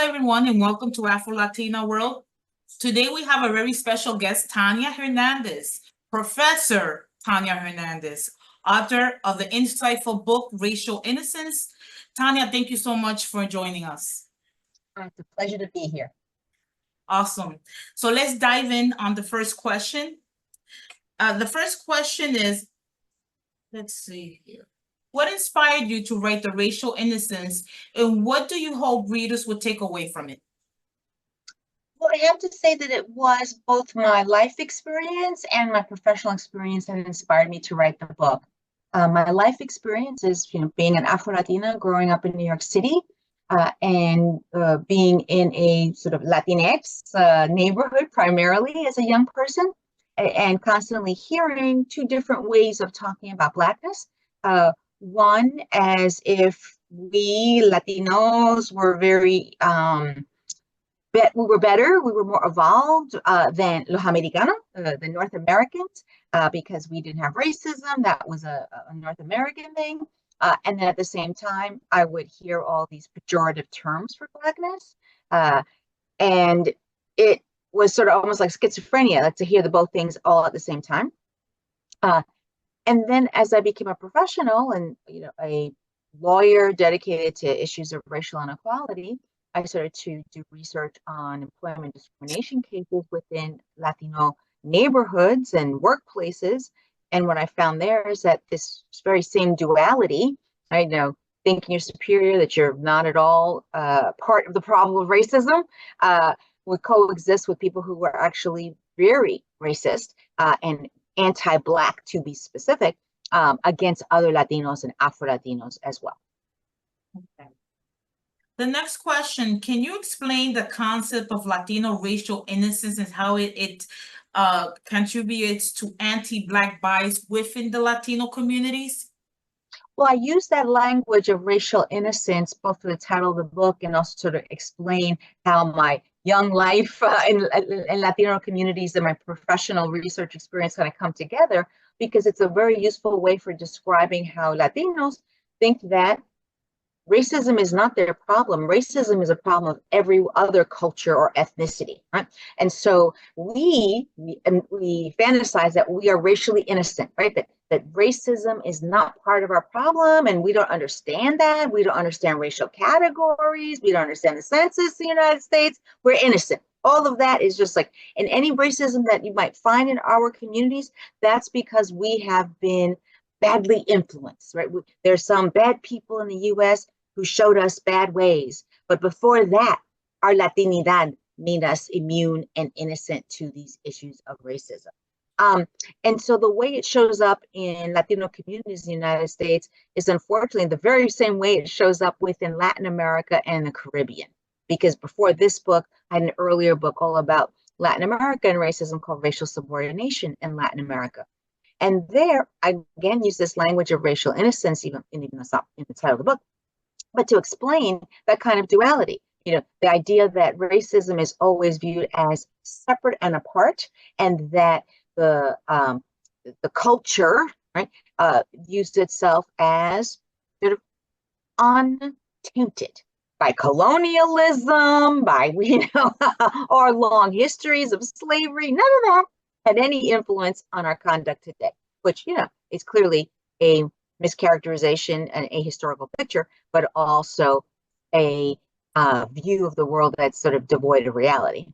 everyone, and welcome to AfroLatina World. Today, we have a very special guest, Tanya Hernandez, Professor Tanya Hernandez, author of the insightful book, Racial Innocence. Tanya, thank you so much for joining us. It's a pleasure to be here. Awesome. So let's dive in on the first question. The first question is, let's see here. What inspired you to write the Racial Innocence, and what do you hope readers would take away from it? Well, I have to say that it was both my life experience and my professional experience that inspired me to write the book. My life experience is, being an Afro-Latina, growing up in New York City, and being in a sort of Latinx neighborhood primarily as a young person, and constantly hearing two different ways of talking about Blackness. One, as if we Latinos were we were better, we were more evolved than los Americanos, the North Americans, because we didn't have racism. That was a North American thing. And then at the same time, I would hear all these pejorative terms for Blackness. And it was sort of almost like schizophrenia, like to hear both things all at the same time. And then as I became a professional and a lawyer dedicated to issues of racial inequality, I started to do research on employment discrimination cases within Latino neighborhoods and workplaces. And what I found there is that this very same duality, right, thinking you're superior, that you're not at all part of the problem of racism, would coexist with people who were actually very racist and anti-Black, to be specific, against other Latinos and Afro-Latinos as well. Okay. The next question, can you explain the concept of Latino racial innocence and how it contributes to anti-Black bias within the Latino communities? Well, I use that language of racial innocence both for the title of the book and also sort of explain how my young life in Latino communities and my professional research experience kind of come together, because it's a very useful way for describing how Latinos think that racism is not their problem. Racism is a problem of every other culture or ethnicity, right? And so we fantasize that we are racially innocent, right? That racism is not part of our problem, and we don't understand that. We don't understand racial categories. We don't understand the census in the United States. We're innocent. All of that is just like, and any racism that you might find in our communities, that's because we have been badly influenced, right? There's some bad people in the U.S. who showed us bad ways. But before that, our Latinidad made us immune and innocent to these issues of racism. And so the way it shows up in Latino communities in the United States is unfortunately the very same way it shows up within Latin America and the Caribbean. Because before this book, I had an earlier book all about Latin America and racism called Racial Subordination in Latin America. And there, I again use this language of racial innocence, even though it's not in the title of the book, but to explain that kind of duality. The idea that racism is always viewed as separate and apart, and that the culture, right, used itself as sort of untainted by colonialism, by our long histories of slavery. None of that had any influence on our conduct today, which is clearly a mischaracterization and a historical picture, but also a view of the world that's sort of devoid of reality.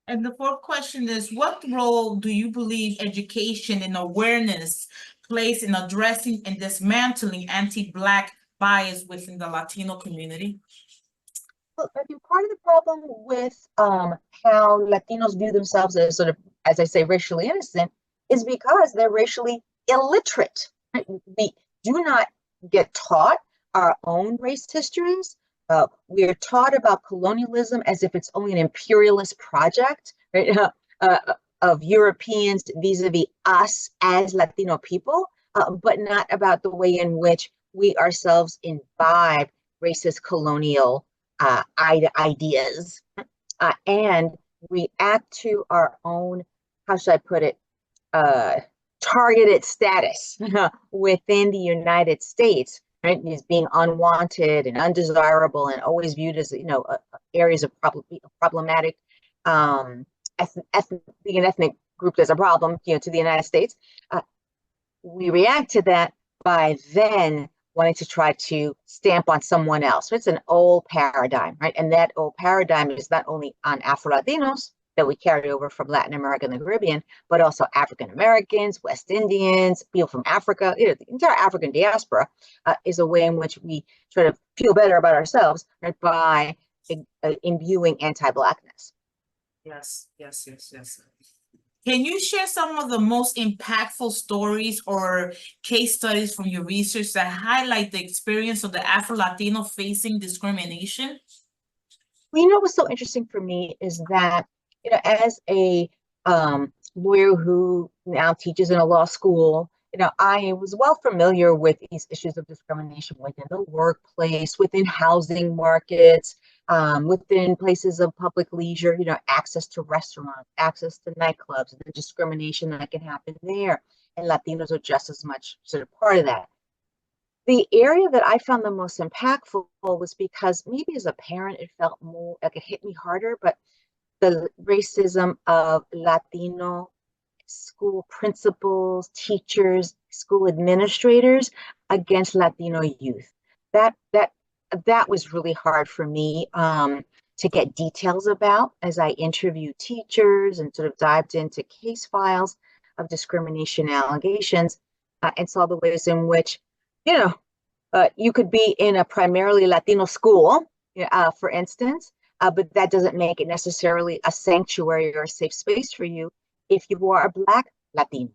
And the fourth question is, what role do you believe education and awareness plays in addressing and dismantling anti-Black bias within the Latino community? Well, I think part of the problem with how Latinos view themselves as sort of, as I say, racially innocent is because they're racially illiterate. Right? We do not get taught our own race histories. We are taught about colonialism as if it's only an imperialist project, right? Of Europeans vis-a-vis us as Latino people, but not about the way in which we ourselves imbibe racist colonial ideas and react to our own, how should I put it, targeted status within the United States right? Is being unwanted and undesirable and always viewed as, areas of problematic, being an ethnic group as a problem, to the United States. We react to that by then wanting to try to stamp on someone else. It's an old paradigm, right? And that old paradigm is not only on Afro-Latinos that we carry over from Latin America and the Caribbean, but also African Americans, West Indians, people from Africa. The entire African diaspora is a way in which we try to feel better about ourselves, right, by imbuing anti-Blackness. Yes. Can you share some of the most impactful stories or case studies from your research that highlight the experience of the Afro-Latino facing discrimination? Well, what's so interesting for me is that, as a lawyer who now teaches in a law school, I was well familiar with these issues of discrimination within the workplace, within housing markets, within places of public leisure, access to restaurants, access to nightclubs, the discrimination that can happen there. And Latinos are just as much sort of part of that. The area that I found the most impactful was because maybe as a parent, it felt more like it hit me harder, but the racism of Latino school principals, teachers, school administrators against Latino youth. That was really hard for me to get details about as I interviewed teachers and sort of dived into case files of discrimination allegations and saw the ways in which, you could be in a primarily Latino school, for instance, but that doesn't make it necessarily a sanctuary or a safe space for you if you are a Black Latino,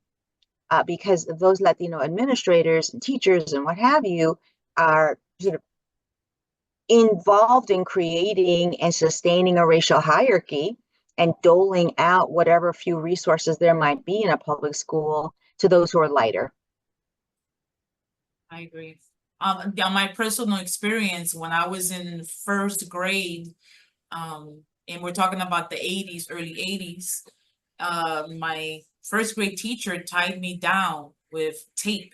because those Latino administrators and teachers and what have you are sort of involved in creating and sustaining a racial hierarchy and doling out whatever few resources there might be in a public school to those who are lighter. I agree. My personal experience when I was in first grade, and we're talking about the 80s, early 80s, my first grade teacher tied me down with tape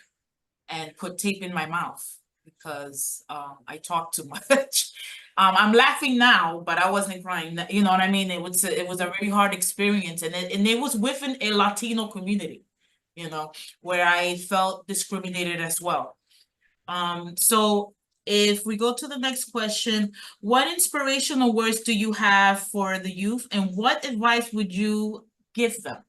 and put tape in my mouth because I talked too much. I'm laughing now, but I wasn't crying. You know what I mean? It was a really hard experience, and it was within a Latino community, where I felt discriminated as well. So if we go to the next question, what inspirational words do you have for the youth, and what advice would you give them?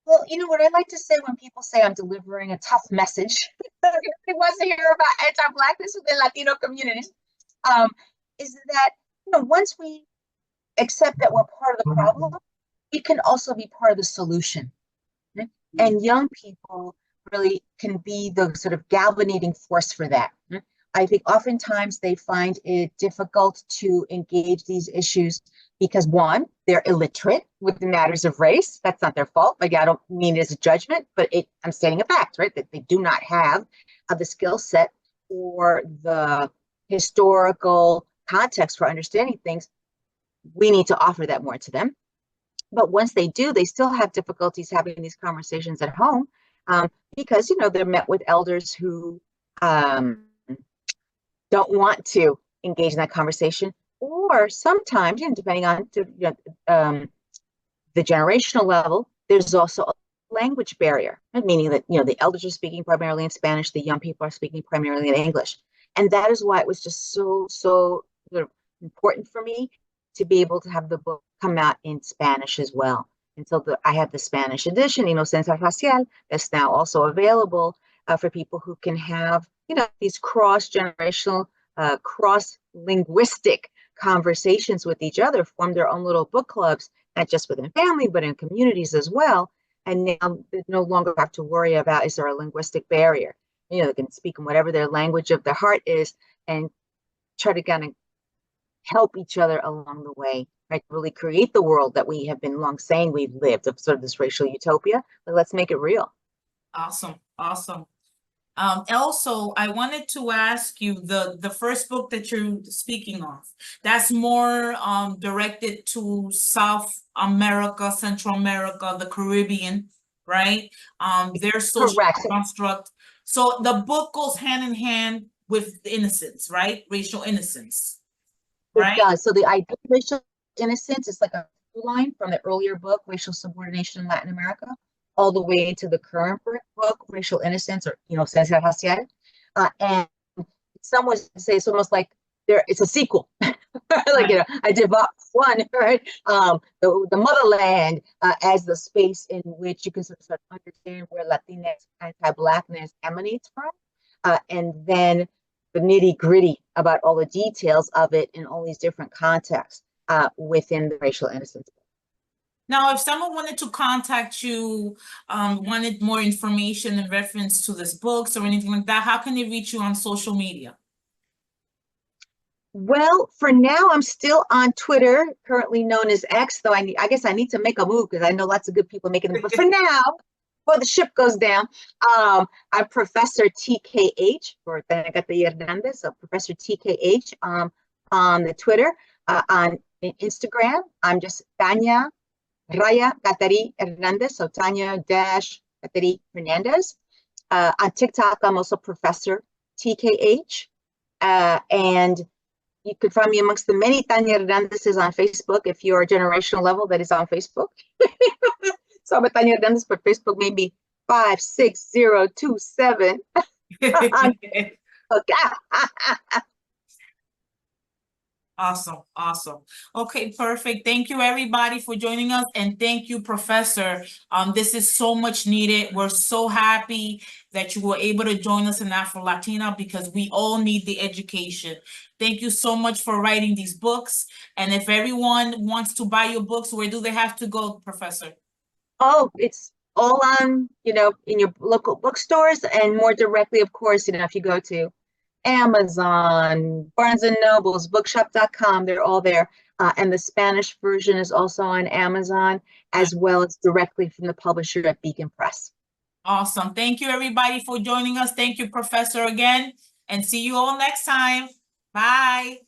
Well, what I like to say when people say I'm delivering a tough message, everybody wants to hear about anti-Blackness within Latino communities, is that, once we accept that we're part of the problem, we can also be part of the solution. Right? And young people really can be the sort of galvanizing force for that. I think oftentimes they find it difficult to engage these issues because, one, they're illiterate with the matters of race. That's not their fault. Like, I don't mean it as a judgment, but I'm stating a fact, right? That they do not have the skill set or the historical context for understanding things. We need to offer that more to them. But once they do, they still have difficulties having these conversations at home because, they're met with elders who don't want to engage in that conversation, or sometimes, depending on the generational level, there's also a language barrier, meaning that the elders are speaking primarily in Spanish, the young people are speaking primarily in English, and that is why it was just so sort of important for me to be able to have the book come out in Spanish as well. And so I have the Spanish edition, Innocence, that's now also available for people who can have these cross-generational, cross-linguistic conversations with each other, form their own little book clubs, not just within family, but in communities as well. And now they no longer have to worry about, is there a linguistic barrier? They can speak in whatever their language of their heart is and try to kind of help each other along the way, right? Really create the world that we have been long saying we've lived, of sort of this racial utopia, but let's make it real. Awesome. Also, I wanted to ask you the first book that you're speaking of, that's more directed to South America, Central America, the Caribbean, right? Their social construct. So the book goes hand in hand with innocence, right? Racial innocence, right? It does. So the idea of racial innocence is like a line from the earlier book, Racial Subordination in Latin America, all the way to the current book, Racial Innocence, or Ciencia Racial. And some would say it's almost like it's a sequel. Like, I did book one, right? The motherland as the space in which you can sort of understand where Latinx anti-Blackness emanates from, and then the nitty-gritty about all the details of it in all these different contexts within the racial innocence. Now, if someone wanted to contact you, wanted more information in reference to this books or anything like that, how can they reach you on social media? Well, for now, I'm still on Twitter, currently known as X, though I guess I need to make a move because I know lots of good people making them. But for now, before the ship goes down, I'm Professor TKH, for Tanya Hernandez, so Professor TKH on the Twitter. On Instagram, I'm just Tanya Raya Gatari Hernandez, so Tanya Gatari Hernandez. On TikTok, I'm also Professor TKH. And you can find me amongst the many Tanya Hernandezes on Facebook if you're a generational level that is on Facebook. So I'm a Tanya Hernandez, but Facebook may be 56027. Okay. Awesome, awesome. Okay, perfect. Thank you, everybody, for joining us, and thank you, Professor. This is so much needed. We're so happy that you were able to join us in AfroLatina because we all need the education. Thank you so much for writing these books. And if everyone wants to buy your books, where do they have to go, Professor? Oh, it's all on, in your local bookstores, and more directly, of course, if you go to Amazon, Barnes and Nobles, bookshop.com, they're all there. And the Spanish version is also on Amazon, as well as directly from the publisher at Beacon Press. Awesome. Thank you, everybody, for joining us. Thank you, Professor, again, and see you all next time. Bye.